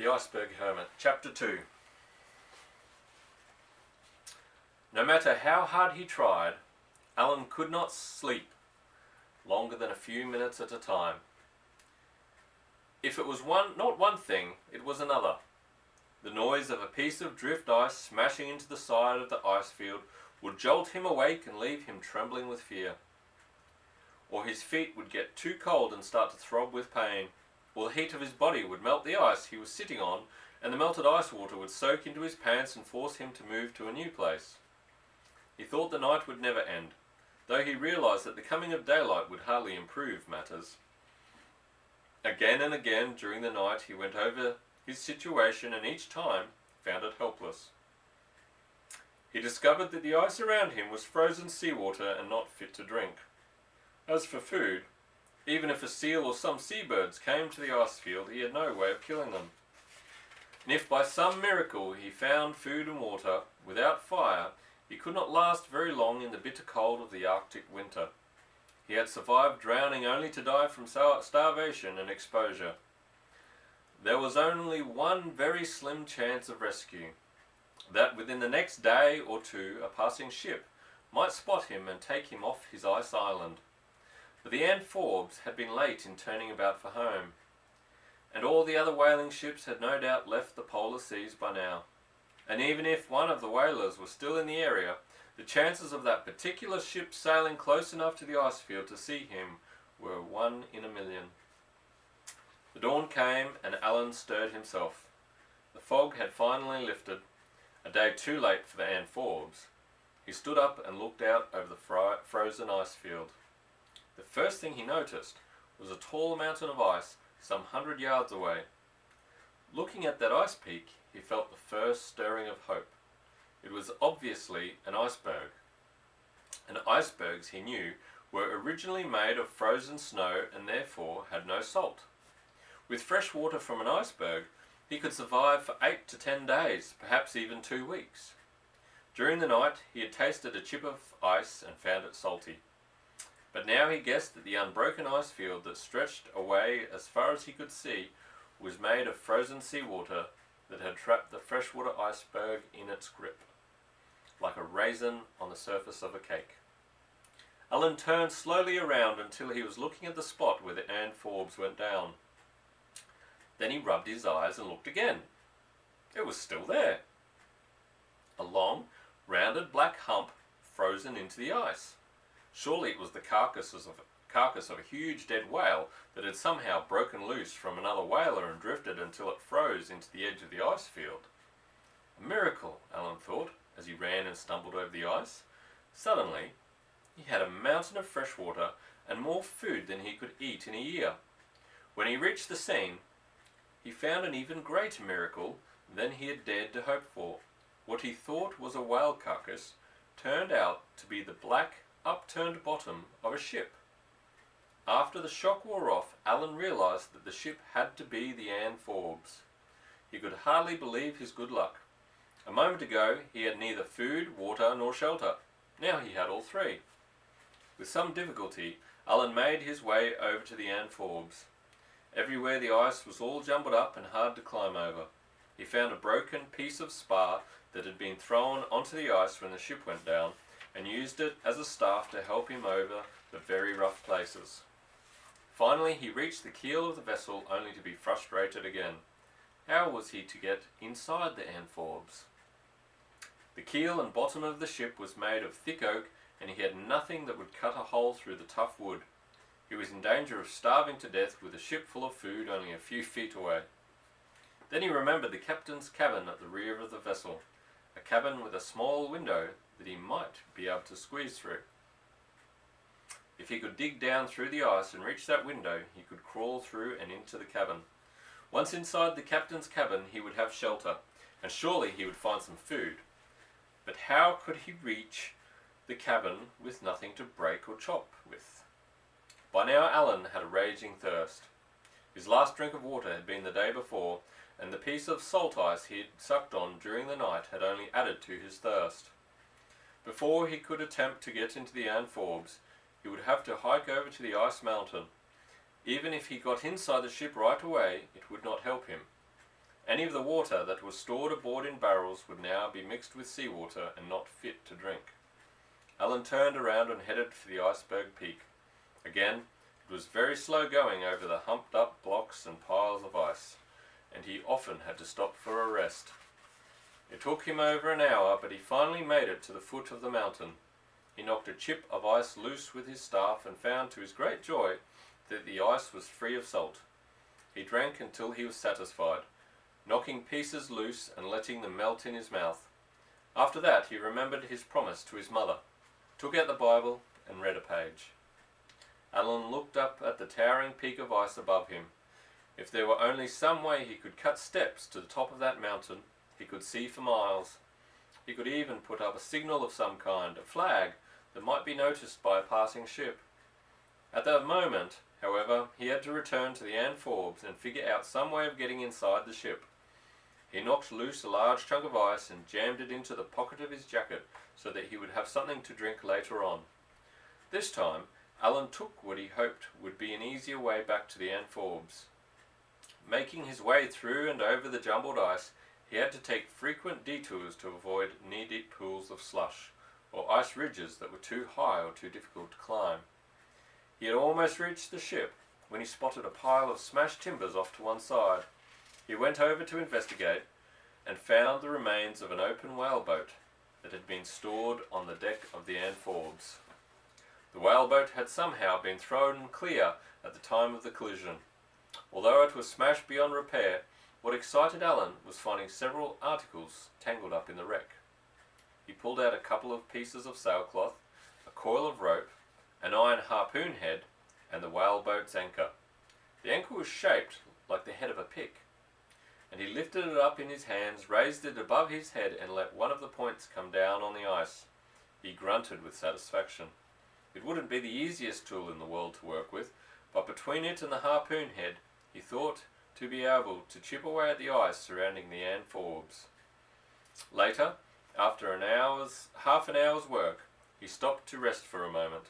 The Iceberg Hermit, Chapter 2. No matter how hard he tried, Alan could not sleep longer than a few minutes at a time. If it was not one thing, it was another. The noise of a piece of drift ice smashing into the side of the ice field would jolt him awake and leave him trembling with fear. Or his feet would get too cold and start to throb with pain. Or the heat of his body would melt the ice he was sitting on, and the melted ice water would soak into his pants and force him to move to a new place. He thought the night would never end, though he realized that the coming of daylight would hardly improve matters. Again and again during the night he went over his situation and each time found it helpless. He discovered that the ice around him was frozen seawater and not fit to drink. As for food, even if a seal or some seabirds came to the ice field, he had no way of killing them. And if by some miracle he found food and water, without fire, he could not last very long in the bitter cold of the Arctic winter. He had survived drowning only to die from starvation and exposure. There was only one very slim chance of rescue, that within the next day or two a passing ship might spot him and take him off his ice island. But the Ann Forbes had been late in turning about for home, and all the other whaling ships had no doubt left the polar seas by now. And even if one of the whalers was still in the area, the chances of that particular ship sailing close enough to the ice field to see him were 1 in a million. The dawn came and Alan stirred himself. The fog had finally lifted, a day too late for the Ann Forbes. He stood up and looked out over the frozen ice field. The first thing he noticed was a tall mountain of ice some 100 yards away. Looking at that ice peak, he felt the first stirring of hope. It was obviously an iceberg. And icebergs, he knew, were originally made of frozen snow and therefore had no salt. With fresh water from an iceberg, he could survive for 8 to 10 days, perhaps even 2 weeks. During the night, he had tasted a chip of ice and found it salty. But now he guessed that the unbroken ice field that stretched away as far as he could see was made of frozen seawater that had trapped the freshwater iceberg in its grip, like a raisin on the surface of a cake. Alan turned slowly around until he was looking at the spot where the Ann Forbes went down. Then he rubbed his eyes and looked again. It was still there. A long, rounded black hump frozen into the ice. Surely it was the carcass of a huge dead whale that had somehow broken loose from another whaler and drifted until it froze into the edge of the ice field. A miracle, Alan thought, as he ran and stumbled over the ice. Suddenly, he had a mountain of fresh water and more food than he could eat in a year. When he reached the scene, he found an even greater miracle than he had dared to hope for. What he thought was a whale carcass turned out to be the black, upturned bottom of a ship. After the shock wore off, Alan realized that the ship had to be the Ann Forbes. He could hardly believe his good luck. A moment ago, he had neither food, water, nor shelter. Now he had all three. With some difficulty, Alan made his way over to the Ann Forbes. Everywhere the ice was all jumbled up and hard to climb over. He found a broken piece of spar that had been thrown onto the ice when the ship went down, and used it as a staff to help him over the very rough places. Finally, he reached the keel of the vessel only to be frustrated again. How was he to get inside the Ann Forbes? The keel and bottom of the ship was made of thick oak, and he had nothing that would cut a hole through the tough wood. He was in danger of starving to death with a ship full of food only a few feet away. Then he remembered the captain's cabin at the rear of the vessel, a cabin with a small window that he might be able to squeeze through. If he could dig down through the ice and reach that window, he could crawl through and into the cabin. Once inside the captain's cabin, he would have shelter, and surely he would find some food. But how could he reach the cabin with nothing to break or chop with? By now Alan had a raging thirst. His last drink of water had been the day before, and the piece of salt ice he had sucked on during the night had only added to his thirst. Before he could attempt to get into the Ann Forbes, he would have to hike over to the ice mountain. Even if he got inside the ship right away, it would not help him. Any of the water that was stored aboard in barrels would now be mixed with seawater and not fit to drink. Alan turned around and headed for the iceberg peak. Again, it was very slow going over the humped up blocks and piles of ice, and he often had to stop for a rest. It took him over an hour, but he finally made it to the foot of the mountain. He knocked a chip of ice loose with his staff and found to his great joy that the ice was free of salt. He drank until he was satisfied, knocking pieces loose and letting them melt in his mouth. After that he remembered his promise to his mother, took out the Bible and read a page. Alan looked up at the towering peak of ice above him. If there were only some way he could cut steps to the top of that mountain, he could see for miles. He could even put up a signal of some kind, a flag, that might be noticed by a passing ship. At that moment, however, he had to return to the Ann Forbes and figure out some way of getting inside the ship. He knocked loose a large chunk of ice and jammed it into the pocket of his jacket so that he would have something to drink later on. This time, Alan took what he hoped would be an easier way back to the Ann Forbes. Making his way through and over the jumbled ice, he had to take frequent detours to avoid knee-deep pools of slush, or ice ridges that were too high or too difficult to climb. He had almost reached the ship when he spotted a pile of smashed timbers off to one side. He went over to investigate and found the remains of an open whaleboat that had been stored on the deck of the Ann Forbes. The whaleboat had somehow been thrown clear at the time of the collision. Although it was smashed beyond repair, what excited Alan was finding several articles tangled up in the wreck. He pulled out a couple of pieces of sailcloth, a coil of rope, an iron harpoon head, and the whaleboat's anchor. The anchor was shaped like the head of a pick, and he lifted it up in his hands, raised it above his head, and let one of the points come down on the ice. He grunted with satisfaction. It wouldn't be the easiest tool in the world to work with, but between it and the harpoon head, he thought to be able to chip away at the ice surrounding the Ann Forbes. Later, after half an hour's work, he stopped to rest for a moment.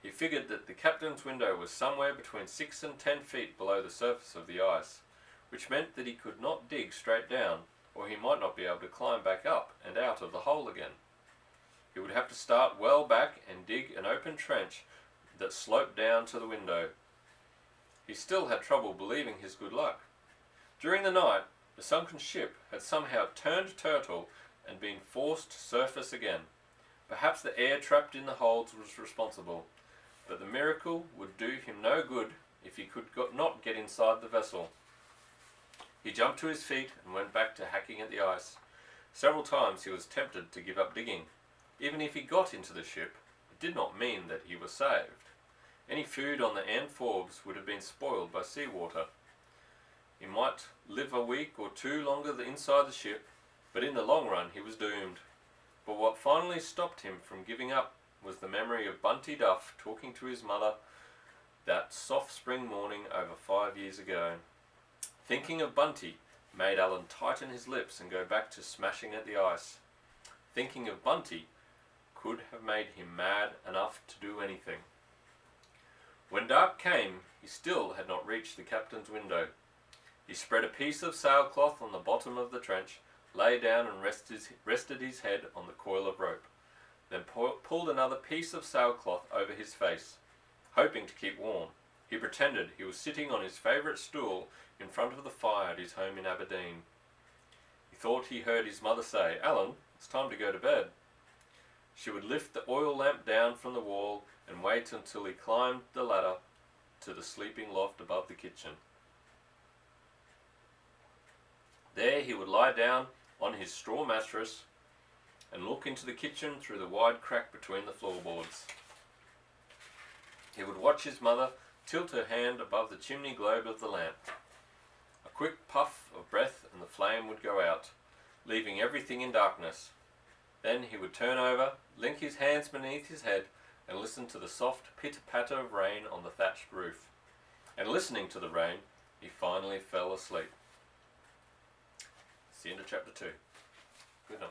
He figured that the captain's window was somewhere between 6 and 10 feet below the surface of the ice, which meant that he could not dig straight down, or he might not be able to climb back up and out of the hole again. He would have to start well back and dig an open trench that sloped down to the window. He still had trouble believing his good luck. During the night, the sunken ship had somehow turned turtle and been forced to surface again. Perhaps the air trapped in the holds was responsible, but the miracle would do him no good if he could not get inside the vessel. He jumped to his feet and went back to hacking at the ice. Several times he was tempted to give up digging. Even if he got into the ship, it did not mean that he was saved. Any food on the Ann Forbes would have been spoiled by seawater. He might live a week or two longer inside the ship, but in the long run he was doomed. But what finally stopped him from giving up was the memory of Bunty Duff talking to his mother that soft spring morning over 5 years ago. Thinking of Bunty made Alan tighten his lips and go back to smashing at the ice. Thinking of Bunty could have made him mad enough to do anything. When dark came, he still had not reached the captain's window. He spread a piece of sailcloth on the bottom of the trench, lay down and rested his head on the coil of rope, then pulled another piece of sailcloth over his face, hoping to keep warm. He pretended he was sitting on his favourite stool in front of the fire at his home in Aberdeen. He thought he heard his mother say, "Alan, it's time to go to bed." She would lift the oil lamp down from the wall and wait until he climbed the ladder to the sleeping loft above the kitchen. There he would lie down on his straw mattress and look into the kitchen through the wide crack between the floorboards. He would watch his mother tilt her hand above the chimney globe of the lamp. A quick puff of breath and the flame would go out, leaving everything in darkness. Then he would turn over, link his hands beneath his head, and listen to the soft pitter-patter of rain on the thatched roof. And listening to the rain, he finally fell asleep. It's the end of chapter 2. Good night.